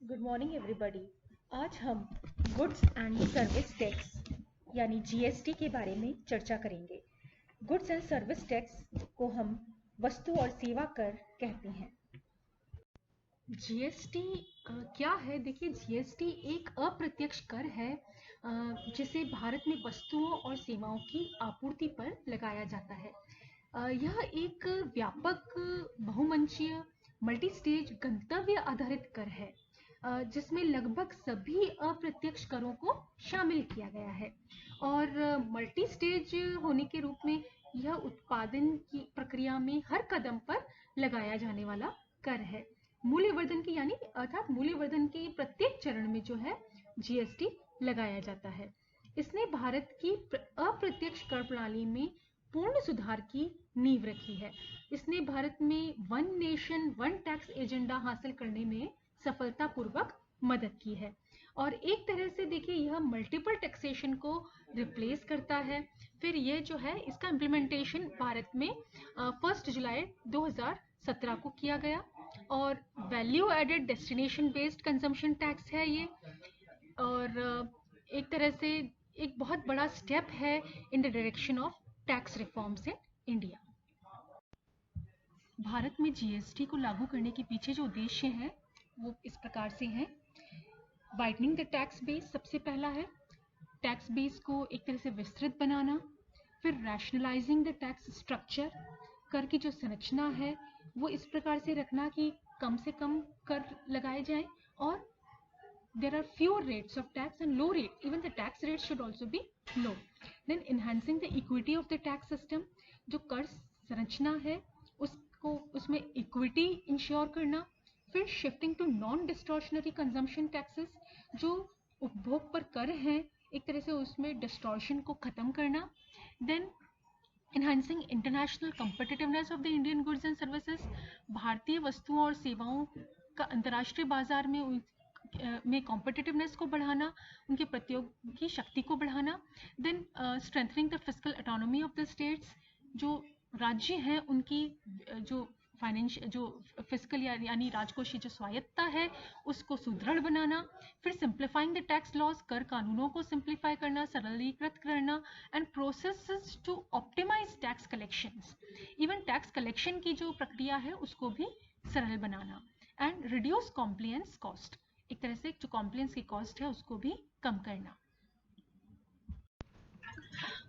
Good morning everybody. आज हम goods and service tax यानी जीएसटी के बारे में चर्चा करेंगे। गुड्स एंड सर्विस टैक्स को हम वस्तु और सेवा कर कहते हैं। जीएसटी क्या है? देखिए, जीएसटी एक अप्रत्यक्ष कर है जिसे भारत में वस्तुओं और सेवाओं की आपूर्ति पर लगाया जाता है। यह एक व्यापक बहुमंचीय मल्टी स्टेज गंतव्य आधारित कर है जिसमें लगभग सभी अप्रत्यक्ष करों को शामिल किया गया है और मल्टी स्टेज होने के रूप में यह उत्पादन की प्रक्रिया में हर कदम पर लगाया जाने वाला कर है। मूल्यवर्धन की यानी अर्थात मूल्यवर्धन के प्रत्येक चरण में जो है जीएसटी लगाया जाता है। इसने भारत की अप्रत्यक्ष कर प्रणाली में पूर्ण सुधार की नींव रखी है। इसने भारत में one nation one tax agenda हासिल करने में सफलतापूर्वक मदद की है और एक तरह से देखिए यह मल्टीपल टैक्सेशन को रिप्लेस करता है। फिर ये जो है इसका इम्प्लीमेंटेशन भारत में 1 जुलाई 2017 को किया गया और value added destination based consumption tax है ये और एक तरह से एक बहुत बड़ा स्टेप है in the direction of tax reforms in India. Bharat में जीएसटी को लागू करने के पीछे जो उद्देश्य है वो इस प्रकार से हैं। वाइडनिंग द टैक्स बेस सबसे पहला है, टैक्स बेस को एक तरह से विस्तृत बनाना। फिर रैशनलाइजिंग द टैक्स स्ट्रक्चर, कर की जो संरचना है वो इस प्रकार से रखना कि कम से कम कर लगाए जाएं और there are fewer rates of tax and low rate, even the tax rates should also be low. Then enhancing the equity of the tax system, जो कर संरचना है उसमें इक्विटी इंश्योर करना। फिर shifting to non distortionary consumption taxes, जो उपभोग पर कर हैं एक तरह से उसमें डिस्टॉर्शन को खत्म करना। Then enhancing international competitiveness of the Indian goods and services, भारतीय वस्तुओं और सेवाओं का अंतर्राष्ट्रीय बाजार में कॉम्पिटिटिवनेस को बढ़ाना, उनके प्रतियोगी शक्ति को बढ़ाना। Then strengthening the fiscal autonomy of the states, जो राज्य हैं उनकी जो फिस्कल यानी राजकोषीय जो स्वायत्ता है उसको सुदृढ़ बनाना। फिर सिंप्लीफाइंग द टैक्स लॉज, कर कानूनों को सिंप्लीफाई करना, सरलीकृत करना and processes to optimise tax collections, even tax collection की जो प्रक्रिया है उसको भी सरल बनाना। एंड रिड्यूस कॉम्प्लायंस कॉस्ट, एक तरह से जो कॉम्प्लायंस की कॉस्ट है उसको भी कम करना।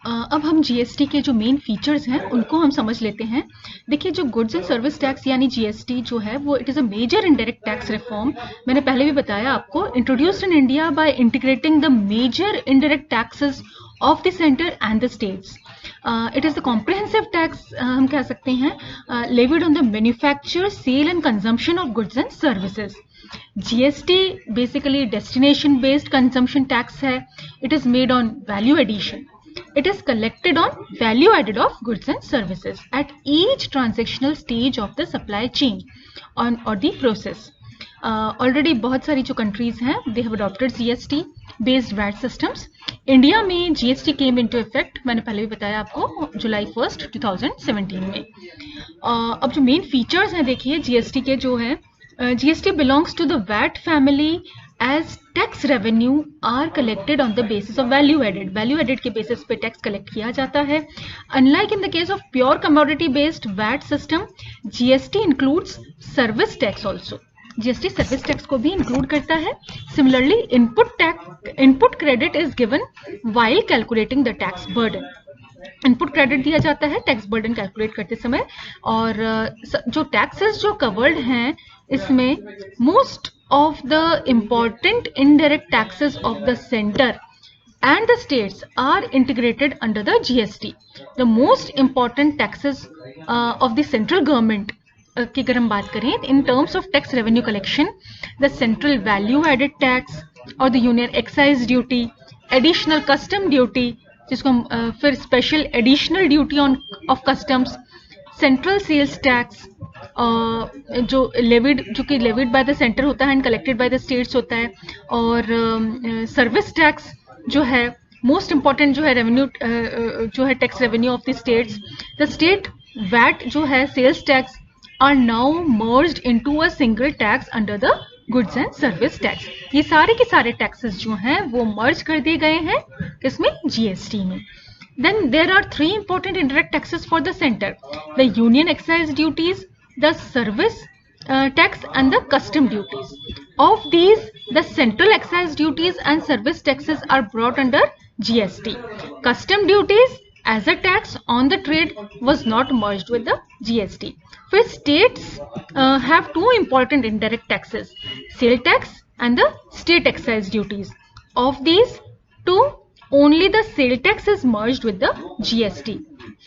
अब हम जीएसटी के जो मेन फीचर्स हैं उनको हम समझ लेते हैं। देखिए, जो गुड्स एंड सर्विस टैक्स यानी जीएसटी जो है वो it is a major indirect tax reform. मैंने पहले भी बताया आपको, introduced in India by integrating the major indirect taxes of the centre and the states. It is the comprehensive tax हम कह सकते हैं, levied on the manufacture, sale and consumption of goods and services. GST basically destination based consumption tax है. It is made on value addition. It is collected on value added of goods and services at each transactional stage of the supply chain or the process. Already बहुत सारी जो countries हैं they have adopted GST based VAT systems. India में GST came into effect, मैंने पहले भी बताया आपको, जुलाई 1, 2017 में। अब जो मेन फीचर्स हैं देखिए GST के जो है, GST belongs to the VAT family as tax revenue are collected on the basis of value added. Value added के basis पे tax collect किया जाता है। Unlike in the case of pure commodity based VAT system, GST includes service tax also. GST service tax को भी include करता है। Similarly, input credit is given while calculating the tax burden. Input credit दिया जाता है tax burden calculate करते समय और जो टैक्सेस जो कवर्ड हैं इसमें most of the important indirect taxes of the centre and the states are integrated under the GST. The most important taxes of the central government की अगर हम बात करें in terms of tax revenue collection, the central value added tax और the union excise duty, additional custom duty जिसको हम फिर special additional duty on of customs, central sales tax जो कि लेविड बाय द सेंटर होता है and collected by the states होता है, और सर्विस टैक्स जो है मोस्ट इम्पॉर्टेंट जो है रेवेन्यू जो है tax revenue of the states. The state VAT जो है sales tax are now merged into a single tax under the goods and service tax. ये सारे के सारे टैक्सेस जो हैं वो मर्ज कर दिए गए हैं इसमें जीएसटी में। Then there are three important indirect taxes for the center: the union excise duties, the service tax, and the custom duties. Of these, the central excise duties and service taxes are brought under GST. Custom duties as a tax on the trade was not merged with the GST. फिर states have two important indirect taxes: sale tax and the state excise duties. Of these two, only the sale tax is merged with the GST.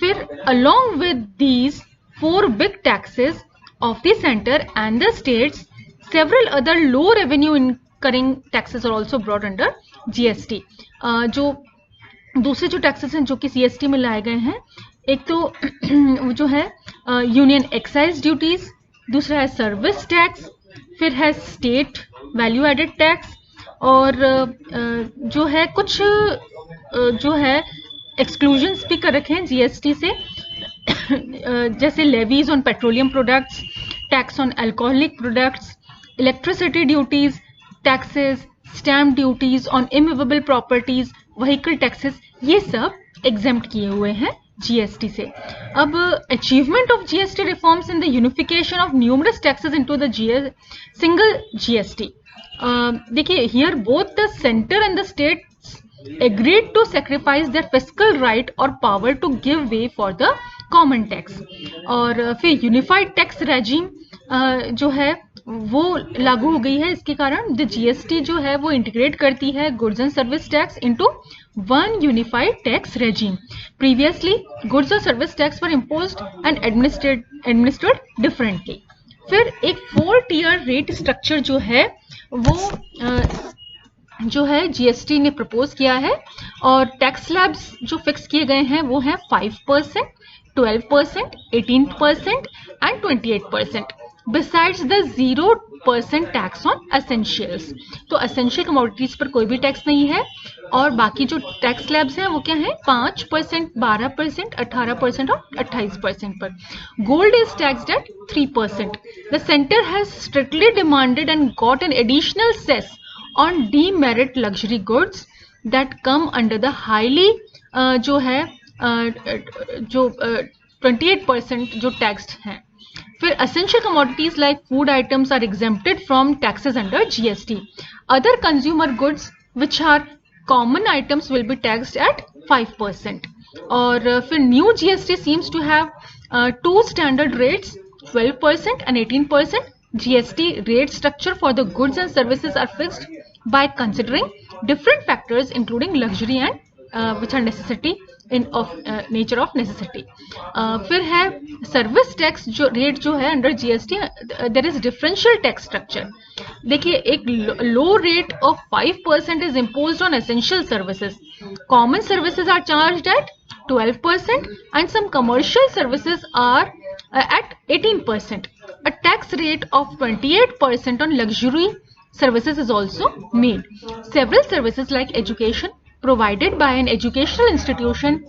फिर along with these four big taxes of the center and the states, several other low revenue incurring taxes are also brought under GST. जो दूसरे जो taxes हैं जो कि CST में लाए गए हैं, एक तो जो है यूनियन एक्साइज ड्यूटीज, दूसरा है सर्विस टैक्स, फिर है स्टेट वैल्यू एडेड टैक्स, और जो है कुछ जो है एक्सक्लूजन्स भी कर रखे हैं जीएसटी से, जैसे levies on petroleum products, tax on alcoholic products, electricity duties, taxes, stamp duties on immovable properties, vehicle taxes, ये सब एग्जेम्प्ट किए हुए हैं जीएसटी से। अब achievement of GST reforms in the unification of numerous taxes into the single GST. देखिए, here both the centre and the states agreed to sacrifice their fiscal right or power to give way for the common tax। और फिर unified tax regime जो है वो लागू हो गई है। इसके कारण द जीएसटी जो है वो इंटीग्रेट करती है goods and service tax into one unified tax regime. Previously goods और service tax were imposed and administered differently. फिर एक 4 टियर रेट स्ट्रक्चर जो है वो जो है जीएसटी ने प्रपोज किया है, और टैक्स स्लैब्स जो फिक्स किए गए हैं वो हैं 5%, 12%, 18% and 28%, besides the 0% tax on essentials. तो एसेंशियल कमोडिटीज पर कोई भी टैक्स नहीं है, और बाकी जो टैक्स स्लैब्स हैं वो क्या है, 5%, 12%, 18% और 28% पर। Gold is taxed at 3%। The centre has strictly demanded and got an additional cess on demerit luxury goods that come under the highly जो है जो 28% जो taxed हैं। फिर essential commodities like food items are exempted from taxes under GST. Other consumer goods which are common items will be taxed at 5%. और फिर new GST seems to have two standard rates, 12% and 18%. GST rate structure for the goods and services are fixed by considering different factors including luxury and which are necessity in of nature of necessity। फिर है service tax जो rate जो है under GST, there is differential tax structure. देखिए, एक low rate of 5% is imposed on essential services, common services are charged at 12% and some commercial services are at 18%. A tax rate of 28% on luxury services is also made. Several services like education provided by an educational institution,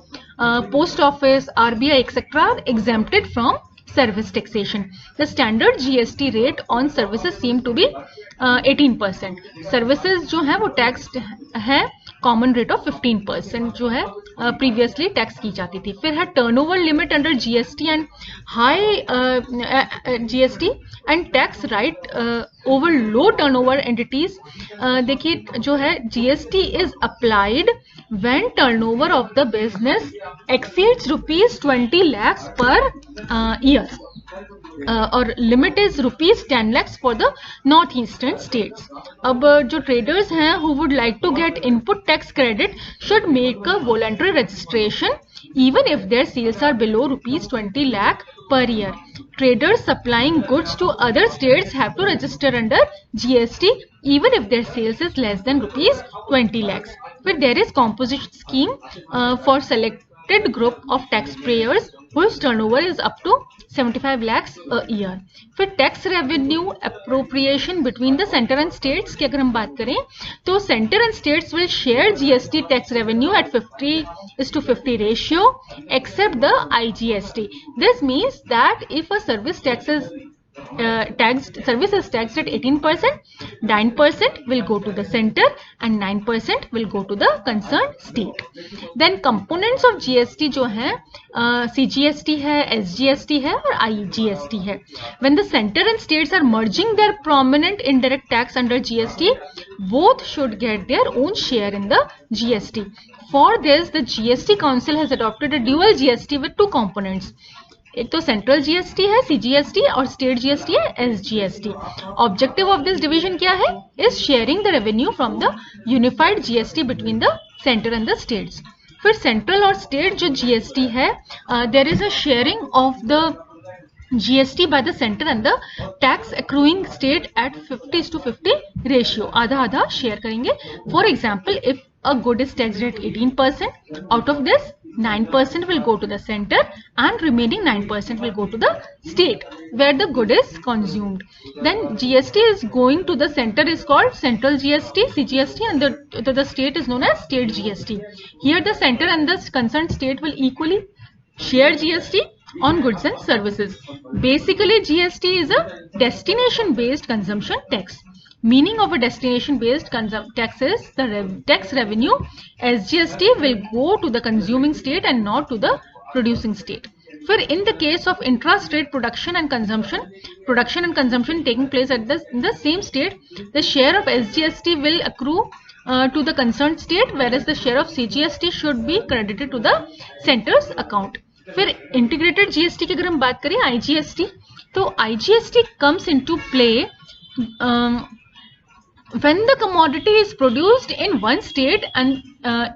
post office, RBI, etc. are exempted from service taxation. The standard GST rate on services seem to be 18%. Services जो है वो taxed है common rate of 15% जो है previously tax की जाती थी। फिर है turnover limit under GST and high GST and tax right over low turnover entities. देखिए, जो है GST is applied when turnover of the business exceeds ₹20 lakhs per year, और limit is ₹10 lakhs for the north eastern states. अब जो traders हैं who would like to get input tax credit should make a voluntary registration even if their sales are below ₹20 lakh per year. Traders supplying goods to other states have to register under GST even if their sales is less than ₹20 lakhs. But there is composition scheme for selected group of taxpayers whose turnover is up to 75 lakhs a year. फिर tax revenue appropriation between the centre and states की अगर हम बात करें तो centre and states will share GST tax revenue at 50:50 ratio except the IGST. This means that if a service tax is taxed services taxed at 18%, 9% will go to the center and 9% will go to the concerned state. Then components of GST जो है CGST है, SGST है और IGST है. When the center and states are merging their prominent indirect tax under GST, both should get their own share in the GST. For this, the GST Council has adopted a dual GST with two components. एक तो central GST है CGST और state GST है SGST. Objective of this division क्या है? Is sharing the revenue from the unified GST between the centre and the states. फिर central और state जो जीएसटी है, there is a sharing of the GST by the center and the tax accruing state at 50:50 ratio. आधा आधा share करेंगे. For example, if a good is taxed at 18%, out of this 9% will go to the center and remaining 9% will go to the state where the good is consumed. Then GST is going to the center is called central GST, CGST, and the state is known as state GST. Here the center and the concerned state will equally share GST on goods and services. Basically, GST is a destination-based consumption tax. Meaning of a destination-based tax is the tax revenue SGST will go to the consuming state and not to the producing state. For in the case of intra-state production and consumption taking place at the same state, the share of SGST will accrue to the concerned state, whereas the share of CGST should be credited to the center's account. फिर integrated GST की अगर हम बात करें IGST, तो IGST comes into play when the commodity is produced in one state and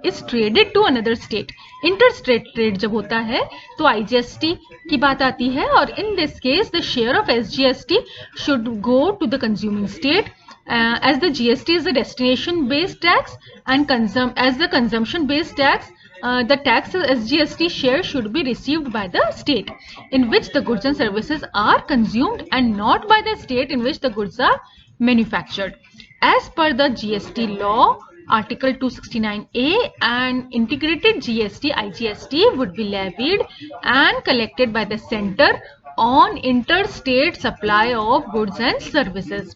is traded to another state. Interstate trade जब होता है तो IGST की बात आती है, और in this case the share of SGST should go to the consuming state as the GST is a destination based tax and as the consumption based tax. The tax SGST share should be received by the state in which the goods and services are consumed and not by the state in which the goods are manufactured. As per the GST law, Article 269A, and integrated GST IGST would be levied and collected by the center on interstate supply of goods and services.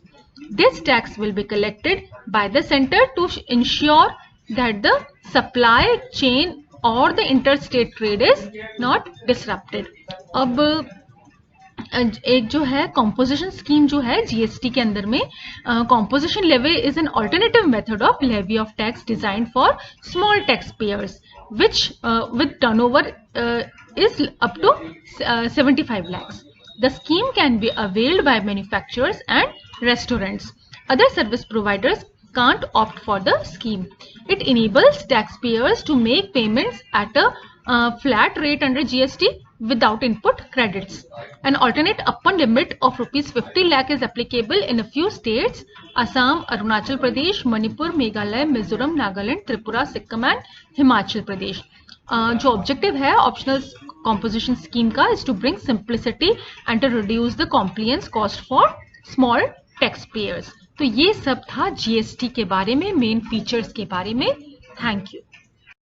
This tax will be collected by the center to ensure that the supply chain or the interstate trade is not disrupted. अब एक जो है composition scheme जो है GST के अंदर में, composition levy is an alternative method of levy of tax designed for small tax payers which with turnover is up to 75 lakhs. The scheme can be availed by manufacturers and restaurants. Other service providers can't opt for the scheme. It enables taxpayers to make payments at a flat rate under GST without input credits. An alternate upper limit of rupees 50 lakh is applicable in a few states: Assam, Arunachal Pradesh, Manipur, Meghalaya, Mizoram, Nagaland, Tripura, Sikkim and Himachal Pradesh. जो objective है optional composition scheme का is to bring simplicity and to reduce the compliance cost for small taxpayers. तो ये सब था GST के बारे में, मेन फीचर्स के बारे में. Thank you.